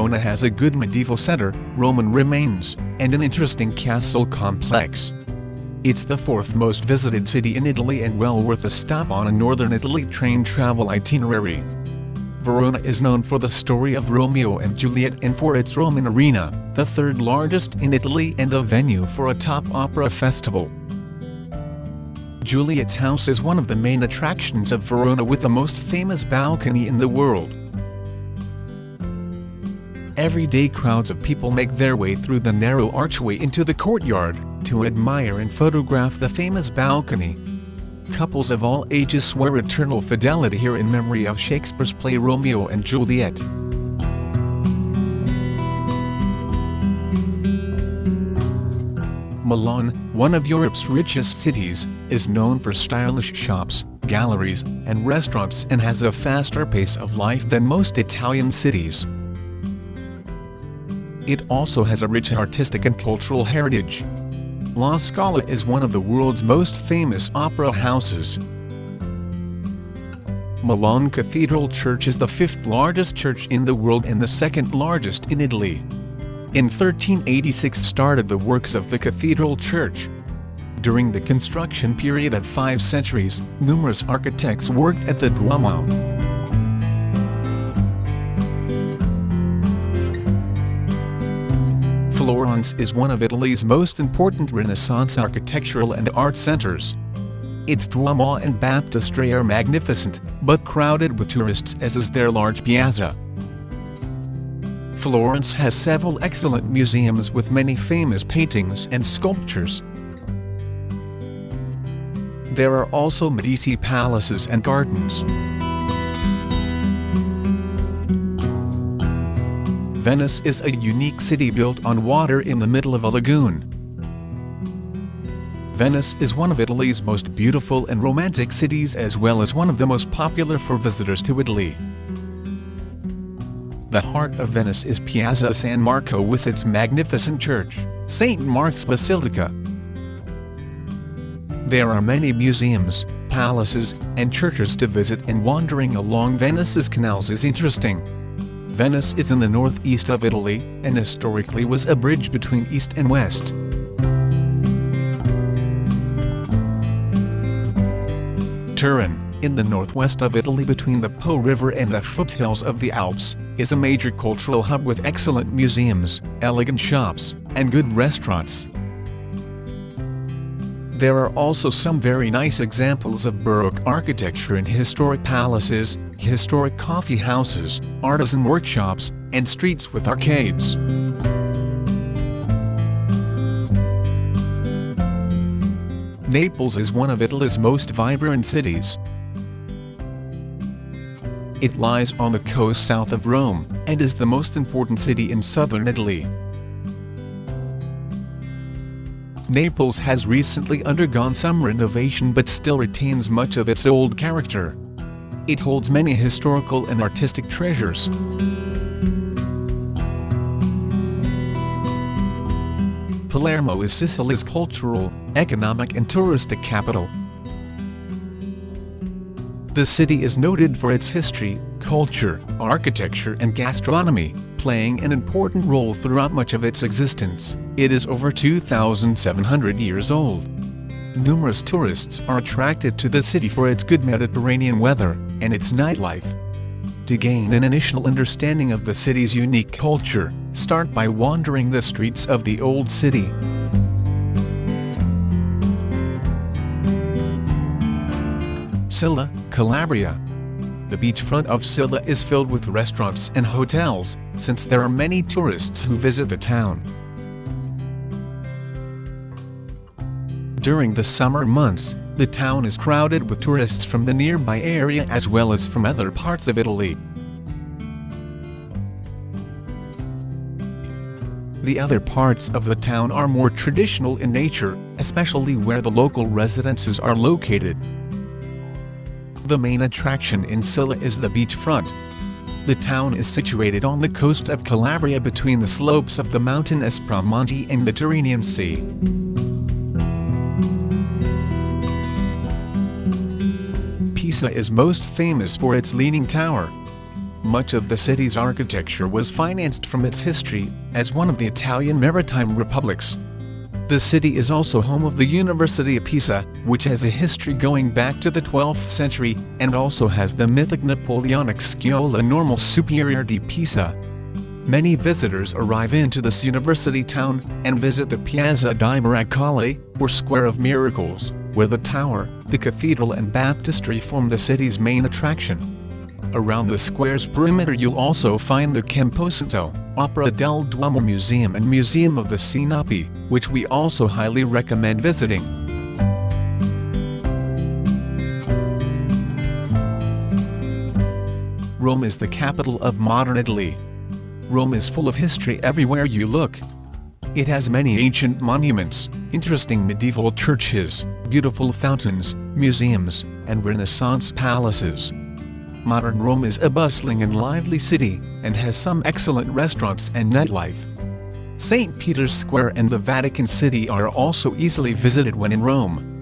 Verona has a good medieval center, Roman remains, and an interesting castle complex. It's the fourth most visited city in Italy and well worth a stop on a northern Italy train travel itinerary. Verona is known for the story of Romeo and Juliet and for its Roman arena, the third largest in Italy and the venue for a top opera festival. Juliet's house is one of the main attractions of Verona with the most famous balcony in the world. Every day crowds of people make their way through the narrow archway into the courtyard, to admire and photograph the famous balcony. Couples of all ages swear eternal fidelity here in memory of Shakespeare's play Romeo and Juliet. Milan, one of Europe's richest cities, is known for stylish shops, galleries, and restaurants and has a faster pace of life than most Italian cities. It also has a rich artistic and cultural heritage. La Scala is one of the world's most famous opera houses. Milan Cathedral Church is the fifth largest church in the world and the second largest in Italy. In 1386 started the works of the cathedral church. During the construction period of 5 centuries, numerous architects worked at the Duomo. Florence is one of Italy's most important Renaissance architectural and art centers. Its Duomo and baptistry are magnificent, but crowded with tourists as is their large piazza. Florence has several excellent museums with many famous paintings and sculptures. There are also Medici palaces and gardens. Venice is a unique city built on water in the middle of a lagoon. Venice is one of Italy's most beautiful and romantic cities as well as one of the most popular for visitors to Italy. The heart of Venice is Piazza San Marco with its magnificent church, St. Mark's Basilica. There are many museums, palaces, and churches to visit and wandering along Venice's canals is interesting. Venice is in the northeast of Italy, and historically was a bridge between east and west. Turin, in the northwest of Italy between the Po River and the foothills of the Alps, is a major cultural hub with excellent museums, elegant shops, and good restaurants. There are also some very nice examples of Baroque architecture in historic palaces, historic coffee houses, artisan workshops, and streets with arcades. Naples is one of Italy's most vibrant cities. It lies on the coast south of Rome, and is the most important city in southern Italy. Naples has recently undergone some renovation but still retains much of its old character. It holds many historical and artistic treasures. Palermo is Sicily's cultural, economic and touristic capital. The city is noted for its history, culture, architecture and gastronomy, playing an important role throughout much of its existence. It is over 2,700 years old. Numerous tourists are attracted to the city for its good Mediterranean weather and its nightlife. To gain an initial understanding of the city's unique culture, start by wandering the streets of the old city. Scilla, Calabria. The beachfront of Scilla is filled with restaurants and hotels, since there are many tourists who visit the town. During the summer months, the town is crowded with tourists from the nearby area as well as from other parts of Italy. The other parts of the town are more traditional in nature, especially where the local residences are located. The main attraction in Scilla is the beachfront. The town is situated on the coast of Calabria between the slopes of the mountain Espromonte and the Tyrrhenian Sea. Pisa is most famous for its Leaning Tower. Much of the city's architecture was financed from its history, as one of the Italian maritime republics. The city is also home of the University of Pisa, which has a history going back to the 12th century, and also has the mythic Napoleonic Scuola Normale Superiore di Pisa. Many visitors arrive into this university town, and visit the Piazza dei Miracoli, or Square of Miracles, where the tower, the cathedral and baptistry form the city's main attraction. Around the square's perimeter you'll also find the Camposanto, Opera del Duomo Museum and Museum of the Sinapi, which we also highly recommend visiting. Rome is the capital of modern Italy. Rome is full of history everywhere you look. It has many ancient monuments, interesting medieval churches, beautiful fountains, museums, and Renaissance palaces. Modern Rome is a bustling and lively city, and has some excellent restaurants and nightlife. St. Peter's Square and the Vatican City are also easily visited when in Rome.